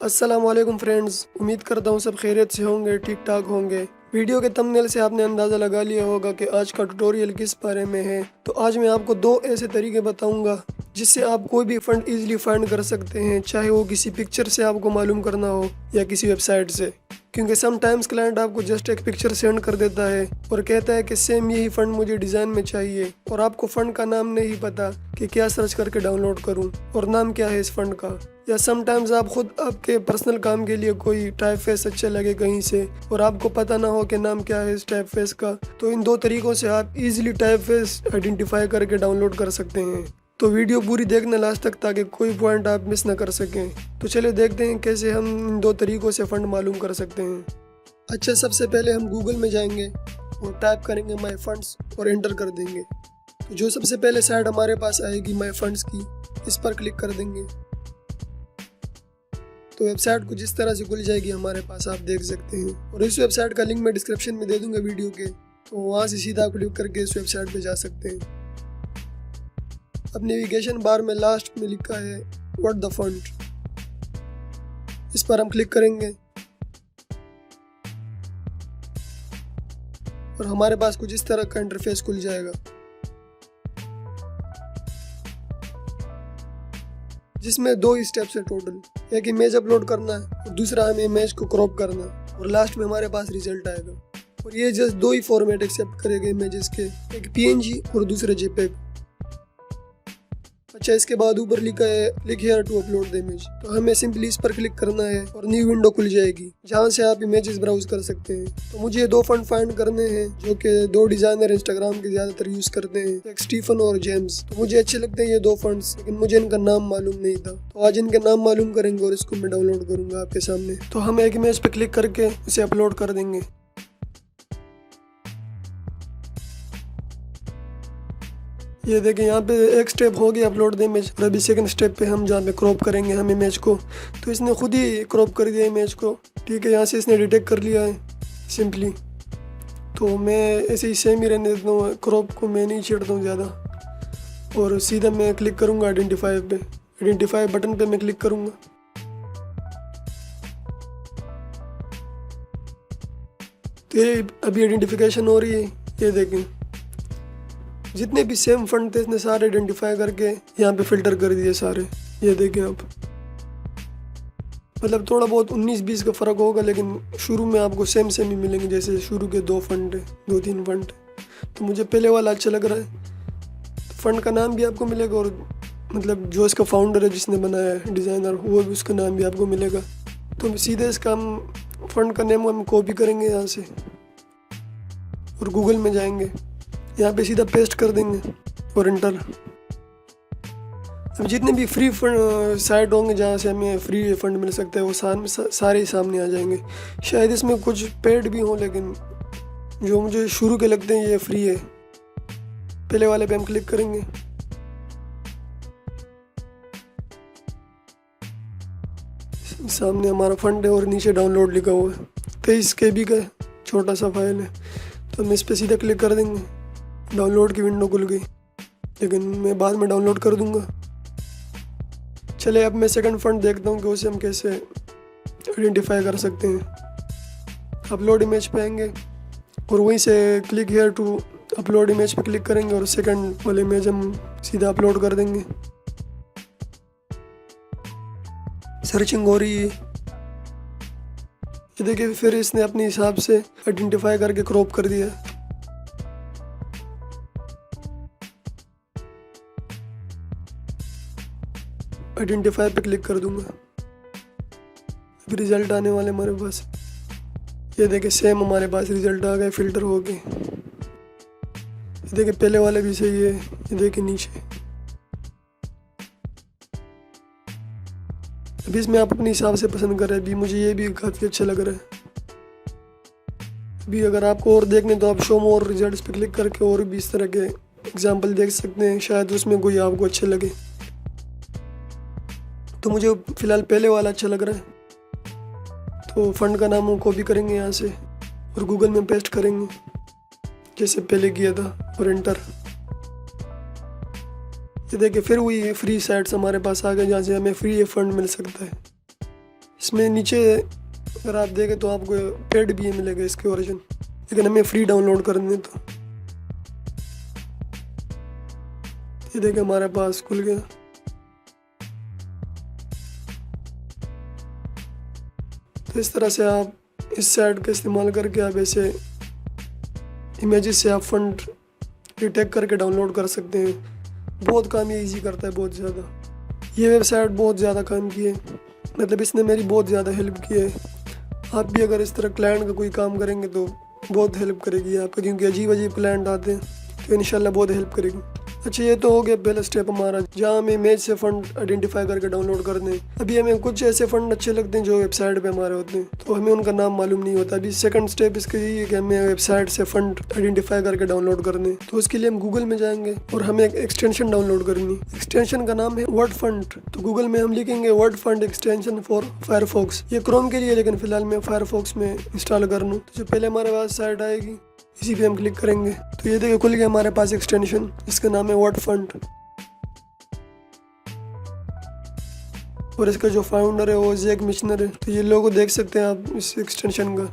अस्सलाम वालेकुम फ्रेंड्स, उम्मीद करता हूँ सब खैरियत से होंगे, ठीक ठाक होंगे। वीडियो के थंबनेल से आपने अंदाज़ा लगा लिया होगा कि आज का ट्यूटोरियल किस बारे में है। तो आज मैं आपको दो ऐसे तरीके बताऊंगा जिससे आप कोई भी फंड इजीली फाइंड कर सकते हैं, चाहे वो किसी पिक्चर से आपको मालूम करना हो या किसी वेबसाइट से। क्योंकि समटाइम्स क्लाइंट आपको जस्ट एक पिक्चर सेंड कर देता है और कहता है कि सेम यही फ़ंड मुझे डिज़ाइन में चाहिए, और आपको फ़ंड का नाम नहीं पता कि क्या सर्च करके डाउनलोड करूं और नाम क्या है इस फ़ंड का। या समटाइम्स आप खुद आपके पर्सनल काम के लिए कोई टाइप फेस अच्छा लगे कहीं से और आपको पता ना हो कि नाम क्या है इस टाइप फेस का, तो इन दो तरीक़ों से आप इजीली टाइप फेस आइडेंटिफाई करके डाउनलोड कर सकते हैं। तो वीडियो पूरी देखना लास्ट तक ताकि कोई पॉइंट आप मिस ना कर सकें। तो चलिए देखते हैं कैसे हम इन दो तरीक़ों से फ़ंड मालूम कर सकते हैं। अच्छा, सबसे पहले हम गूगल में जाएंगे और टाइप करेंगे माई फंड्स और एंटर कर देंगे। तो जो सबसे पहले साइट हमारे पास आएगी माई फंड्स की, इस पर क्लिक कर देंगे तो वेबसाइट कुछ इस तरह से खुल जाएगी हमारे पास, आप देख सकते हैं। और इस वेबसाइट का लिंक मैं डिस्क्रिप्शन में दे दूंगा वीडियो के, तो वहाँ से सीधा क्लिक करके इस वेबसाइट पे जा सकते हैं। अब नेविगेशन बार में लास्ट में लिखा है व्हाट द फंड, इस पर हम क्लिक करेंगे और हमारे पास कुछ इस तरह का इंटरफेस खुल जाएगा, जिसमें दो ही स्टेप्स है टोटल। एक इमेज अपलोड करना है और दूसरा हमें इमेज को क्रॉप करना है, और लास्ट में हमारे पास रिजल्ट आएगा। और ये जस्ट दो ही फॉर्मेट एक्सेप्ट करेगा इमेजेस के, एक पीएनजी और दूसरे जेपेग। अच्छा, इसके बाद ऊपर लिखा है click here to upload the image, तो हमें सिंपली इस पर क्लिक करना है और न्यू विंडो खुल जाएगी जहां से आप इमेजेस ब्राउज कर सकते हैं। तो मुझे दो फंड फाइंड करने हैं जो कि दो डिजाइनर इंस्टाग्राम के ज्यादातर यूज करते हैं, एक स्टीफन और जेम्स। तो मुझे अच्छे लगते हैं ये दो फंड्स, लेकिन मुझे इनका नाम मालूम नहीं था, तो आज इनके नाम मालूम करेंगे और इसको मैं डाउनलोड करूंगा आपके सामने। तो हम एक इमेज पे क्लिक करके इसे अपलोड कर देंगे। ये देखें, यहाँ पे एक स्टेप हो गया अपलोड द इमेज, और अभी सेकंड स्टेप पे हम जहाँ पे क्रॉप करेंगे हम इमेज को, तो इसने खुद ही क्रॉप कर दिया इमेज को। ठीक है, यहाँ से इसने डिटेक्ट कर लिया है सिंपली। तो मैं ऐसे ही सेम ही रहने देता हूँ, क्रॉप को मैं नहीं छेड़ता हूँ ज़्यादा, और सीधा मैं क्लिक करूँगा आइडेंटिफाई पे। आइडेंटिफाई बटन पे मैं क्लिक करूँगा। तो ये अभी आइडेंटिफिकेशन हो रही है, ये देखें जितने भी सेम फंड थे इसने सारे आइडेंटिफाई करके यहाँ पे फिल्टर कर दिए सारे। ये देखें आप, मतलब थोड़ा बहुत 19-20 का फ़र्क होगा, लेकिन शुरू में आपको सेम ही मिलेंगे। जैसे शुरू के दो फंड है, 2-3 फंड, तो मुझे पहले वाला अच्छा लग रहा है। तो फंड का नाम भी आपको मिलेगा, और मतलब जो इसका फाउंडर है जिसने बनाया है डिज़ाइनर, वो भी उसका नाम भी आपको मिलेगा। तो सीधे इसका हम फंड का नेम हम कॉपी करेंगे यहाँ से और गूगल में जाएंगे, यहाँ पे सीधा पेस्ट कर देंगे और एंटर। अब जितने भी फ्री फंड साइट होंगे जहाँ से हमें फ्री फंड मिल सकता है, वो सारे ही सामने आ जाएंगे। शायद इसमें कुछ पेड भी हों, लेकिन जो मुझे शुरू के लगते हैं ये फ्री है। पहले वाले पे हम क्लिक करेंगे, सामने हमारा फंड है और नीचे डाउनलोड लिखा हुआ है। 23 KB का छोटा सा फाइल है, तो हम इस पर सीधा क्लिक कर देंगे। डाउनलोड की विंडो खुल गई, लेकिन मैं बाद में डाउनलोड कर दूंगा। चले अब मैं सेकंड फंड देखता हूँ कि उसे हम कैसे आइडेंटिफाई कर सकते हैं। अपलोड इमेज पे आएंगे और वहीं से click here to upload image पे क्लिक करेंगे और सेकंड वाले इमेज हम सीधा अपलोड कर देंगे। सर्चिंग हो रही है, ये देखिए फिर इसने अपने हिसाब से आइडेंटिफाई करके क्रॉप कर दिया। आइडेंटिफाई पे क्लिक कर दूंगा, अभी रिजल्ट आने वाले हमारे पास। ये देखिए सेम हमारे पास रिजल्ट आ गए फिल्टर हो गए। ये देखिए पहले वाले भी सही है, ये देखिए नीचे। अभी इसमें आप अपने हिसाब से पसंद करें, अभी मुझे ये भी काफ़ी अच्छा लग रहा है। अभी अगर आपको और देखने तो आप शो मोर रिजल्ट्स पे क्लिक करके और भी इस तरह के एग्जांपल देख सकते हैं, शायद उसमें कोई आपको अच्छे लगे। तो मुझे फ़िलहाल पहले वाला अच्छा लग रहा है। तो फंड का नाम हम कॉपी करेंगे यहाँ से और गूगल में पेस्ट करेंगे जैसे पहले किया था, और एंटर। ये देखिए फिर वही फ्री साइट्स हमारे पास आ गए जहाँ से हमें फ्री फंड मिल सकता है। इसमें नीचे अगर आप देखें तो आपको पेड भी मिलेगा इसके ओरिजिन, लेकिन हमें फ्री डाउनलोड करने तो ये देखिए हमारे पास खुल गया। तो इस तरह से आप इस साइट का इस्तेमाल करके आप ऐसे इमेजेस से आप फंड डिटेक्ट करके डाउनलोड कर सकते हैं। बहुत काम ये ईजी करता है, बहुत ज़्यादा। ये वेबसाइट बहुत ज़्यादा काम की है, मतलब इसने मेरी बहुत ज़्यादा हेल्प की है। आप भी अगर इस तरह क्लाइंट का कोई काम करेंगे तो बहुत हेल्प करेगी आपका, क्योंकि अजीब अजीब क्लाइंट आते हैं, तो इंशाल्लाह बहुत हेल्प करेगी। अच्छा, ये तो हो गया पहला स्टेप हमारा, जहाँ हम इमेज से फंड आइडेंटिफाई करके डाउनलोड कर दें। अभी हमें कुछ ऐसे फंड अच्छे लगते हैं जो वेबसाइट पे हमारे होते हैं, तो हमें उनका नाम मालूम नहीं होता। अभी सेकंड स्टेप इसका यही है कि हमें वेबसाइट से फंड आइडेंटिफाई करके डाउनलोड कर दें। तो उसके लिए हम गूगल में जाएंगे और हमें एक एक्सटेंशन डाउनलोड करनी। एक्सटेंशन का नाम है वर्ड फंड। तो गूगल में हम लिखेंगे word fund extension for Firefox. ये क्रोम के लिए, लेकिन फिलहाल मैं फायरफॉक्स में इंस्टॉल कर लूँ। तो जो पहले हमारे पास साइट आएगी इसी पे हम क्लिक करेंगे, तो ये देखिए खुल गया हमारे पास एक्सटेंशन, इसका नाम है वर्ड फंड। और इसका जो फाउंडर है वो जैक मिशनर है। तो ये लोगो देख सकते हैं आप इस एक्सटेंशन का।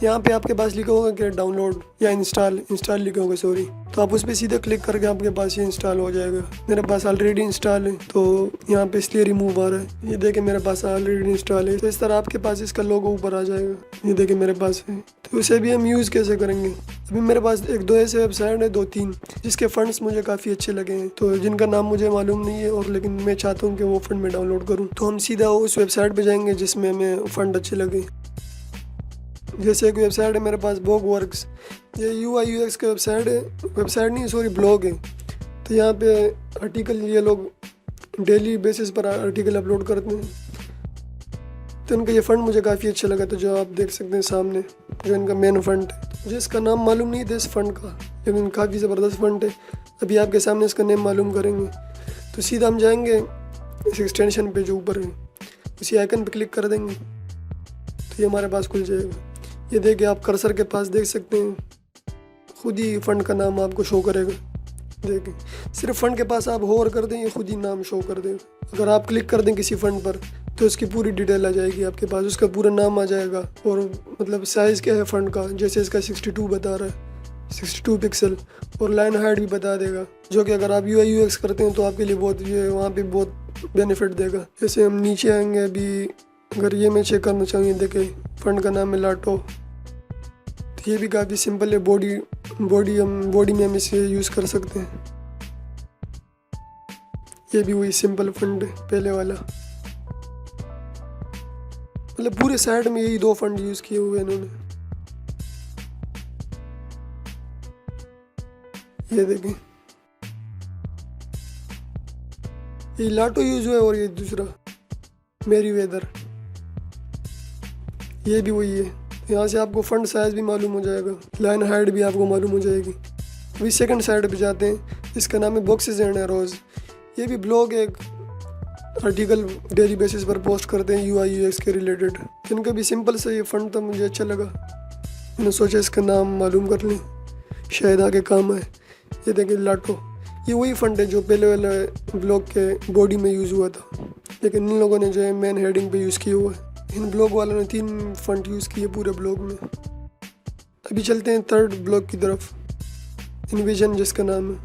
यहाँ पे आपके पास लिखा होगा कि डाउनलोड या इंस्टॉल लिखा होगा, सॉरी। तो आप उस पर सीधे क्लिक करके आपके पास ये इंस्टॉल हो जाएगा। मेरे पास ऑलरेडी इंस्टॉल है, तो यहाँ पे इसलिए रिमूव आ रहा है। ये देखे मेरे पास ऑलरेडी इंस्टॉल है, तो इस तरह आपके पास इसका लोगो ऊपर आ जाएगा। ये देखे मेरे पास है। तो उसे भी हम यूज़ कैसे करेंगे? अभी मेरे पास एक दो ऐसे वेबसाइट है, 2-3 जिसके फंड्स मुझे काफ़ी अच्छे लगे हैं, तो जिनका नाम मुझे मालूम नहीं है, और लेकिन मैं चाहता हूँ कि वो फंड मैं डाउनलोड करूँ। तो हम सीधा उस वेबसाइट पर जाएंगे जिसमें हमें फ़ंड अच्छे लगे। जैसे एक वेबसाइट है मेरे पास बॉगवर्क्स, ये UI/UX का वेबसाइट नहीं सॉरी ब्लॉग है। तो यहाँ पे आर्टिकल ये लोग डेली बेसिस पर आर्टिकल अपलोड करते हैं, तो इनका ये फ़ंड मुझे काफ़ी अच्छा लगा। तो जो आप देख सकते हैं सामने जो इनका मेन फ़ंड है, मुझे इसका नाम मालूम नहीं था इस फ़ंड का, लेकिन काफ़ी ज़बरदस्त फ़ंड है। अभी आपके सामने इसका नेम मालूम करेंगे। तो सीधा हम जाएंगे इस एक्सटेंशन पे जो ऊपर है, उसी आइकन पे क्लिक कर देंगे, तो ये हमारे पास खुल जाएगा। ये देखिए आप कर्सर के पास देख सकते हैं, खुद ही फ़ंड का नाम आपको शो करेगा। देखिए सिर्फ फ़ंड के पास आप होवर कर दें, ये खुद ही नाम शो कर देगा। अगर आप क्लिक कर दें किसी फ़ंड पर तो उसकी पूरी डिटेल आ जाएगी आपके पास, उसका पूरा नाम आ जाएगा, और मतलब साइज़ क्या है फ़ंड का। जैसे इसका 62 बता रहा है, 62 पिक्सल, और लाइन हाइट भी बता देगा, जो कि अगर आप UI/UX करते हैं तो आपके लिए बहुत ये वहाँ पे बहुत बेनिफिट देगा। जैसे हम नीचे आएंगे, अभी अगर ये मैं चेक करना चाहिए, देखे फ़ंड का नाम है लाटो। तो ये भी काफ़ी सिंपल है, बॉडी में हम इसे यूज़ कर सकते हैं। ये भी वही सिंपल फंड है पहले वाला, मतलब पूरे साइड में यही 2 फंड यूज़ किए हुए हैं इन्होंने। ये देखें ये लाटो यूज़ हुआ है, और ये दूसरा मेरी वेदर, ये भी वही है। यहाँ से आपको फ़ंड साइज़ भी मालूम हो जाएगा, लाइन हाइट भी आपको मालूम हो जाएगी। अभी सेकंड साइड पे जाते हैं, इसका नाम है बॉक्सेस एंड एरोज। ये भी ब्लॉग एक आर्टिकल डेली बेसिस पर पोस्ट करते हैं UI/UX के रिलेटेड। इनका भी सिंपल सा ये फ़ंड था, मुझे अच्छा लगा, मैंने सोचा इसका नाम मालूम कर लें, शायद आगे काम आए। ये देखें लाटो, ये वही फ़ंड है जो पहले वाले ब्लॉग के बॉडी में यूज़ हुआ था, लेकिन इन लोगों ने जो है मेन हेडिंग पे यूज़ किया हुआ है। इन ब्लॉग वालों ने 3 फंड यूज़ किए पूरे ब्लॉग में। अभी चलते हैं थर्ड ब्लॉग की तरफ, इनविजन जिसका नाम है।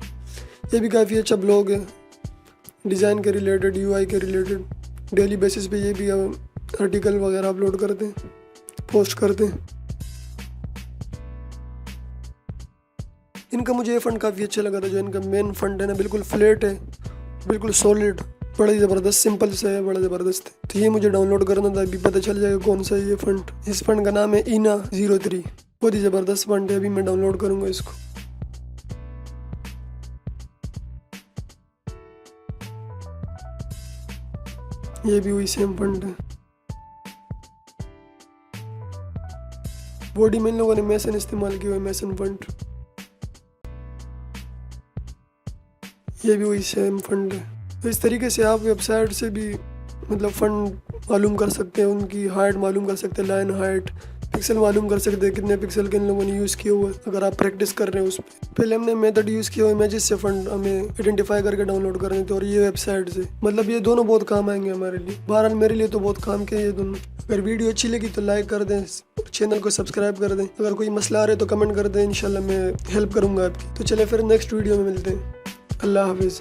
ये भी काफ़ी अच्छा ब्लॉग है, डिज़ाइन के रिलेटेड, UI के रिलेटेड। डेली बेसिस पे ये भी आर्टिकल वगैरह अपलोड करते हैं, पोस्ट करते हैं। इनका मुझे ये फ़ंड काफ़ी अच्छा लगा था, जो इनका मेन फ़ंड है ना, बिल्कुल फ्लैट है, बिल्कुल सॉलिड, बड़ा ही ज़बरदस्त, सिंपल सा है, बड़ा ज़बरदस्त है। तो ये मुझे डाउनलोड करना था, अभी पता चल जाएगा कौन सा है ये फ़ंड। इस फ़ंड का नाम है INA03, बहुत ही ज़बरदस्त फ़ंड है। अभी मैं डाउनलोड करूँगा इसको। ये भी वही सेम फंड है। बॉडी में इन लोगों ने मैसन इस्तेमाल किया हुआ है, मैसन फंड। ये भी वही सेम फंड है। तो इस तरीके से आप वेबसाइट से भी मतलब फ़ंड मालूम कर सकते हैं, उनकी हाइट मालूम कर सकते हैं, लाइन हाइट, पिक्सल मालूम कर सकते हैं कितने पिक्सल के इन लोगों ने यूज़ किए हुए, अगर आप प्रैक्टिस कर रहे हैं उस पर। पहले हमने मेथड यूज़ किया हुआ इमेजेस से फंड हमें आइडेंटिफाई करके डाउनलोड करने थे, और ये वेबसाइट से, मतलब ये दोनों बहुत काम आएंगे हमारे लिए। बहरहाल मेरे लिए तो बहुत काम के ये दोनों। अगर वीडियो अच्छी लगी तो लाइक कर दें, चैनल को सब्सक्राइब कर दें। अगर कोई मसला आ रहा है तो कमेंट कर दें, इंशाल्लाह मैं हेल्प करूँगा आपकी। तो चले फिर नेक्स्ट वीडियो में मिलते हैं। अल्लाह हाफिज़।